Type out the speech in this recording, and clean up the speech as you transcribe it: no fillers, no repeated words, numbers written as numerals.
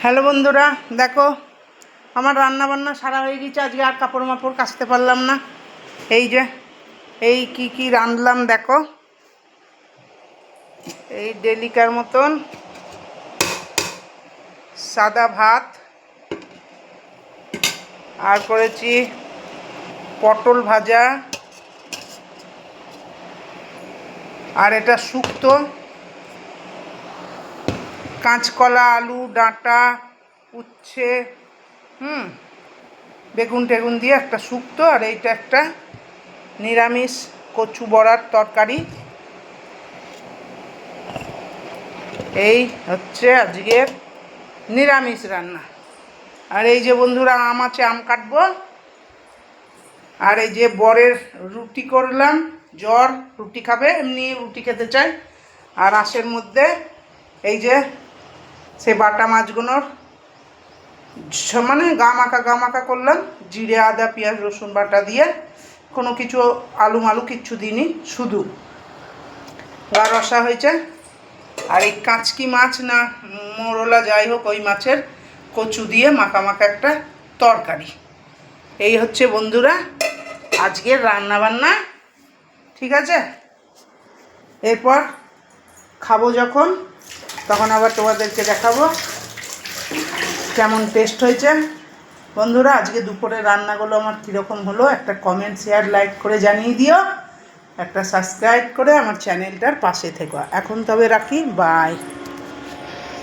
Hello বন্ধুরা, দেখো আমার রান্না বান্না সারা হয়ে গেছে। আজকে আর কাপড় মাপড় কাচতে পারলাম না। এই যে এই কি রাঁধলাম দেখো। এই ডেলিকার মতন সাদা ভাত, আর করেছি পটল ভাজা, আর এটা শুক্তো কাঁচকলা, আলু, ডাঁটা, উচ্ছে, বেগুন টেগুন দিয়ে একটা শুক্তো। আর এইটা একটা নিরামিষ কচু বড়ার তরকারি। এই হচ্ছে আজকের নিরামিষ রান্না। আর এই যে বন্ধুরা আম আছে, আম কাটবো। আর এই যে বরের রুটি করলাম, জ্বর রুটি খাবে, এমনি রুটি খেতে চাই। আর আঁশের মধ্যে এই যে সে বাটা মাছগুলোর মানে গা মাখা করলাম, জিরে আদা পেঁয়াজ রসুন বাটা দিয়ে, কোনো কিছু আলু মালু কিচ্ছু দিইনি, শুধু গা রসা হয়েছে। আর এই কাঁচকি মাছ না মোরলা যাই হোক, ওই মাছের কচু দিয়ে মাখা একটা তরকারি। এই হচ্ছে বন্ধুরা আজকের রান্না বান্না, ঠিক আছে? এরপর খাবো যখন, তখন আবার তোমাদেরকে দেখাবো কেমন টেস্ট হয়েছে। বন্ধুরা আজকে দুপুরে রান্নাগুলো আমার কীরকম হলো একটা কমেন্ট শেয়ার লাইক করে জানিয়ে দিও, একটা সাবস্ক্রাইব করে আমার চ্যানেলটার পাশে থেকো। এখন তবে রাখি, বাই।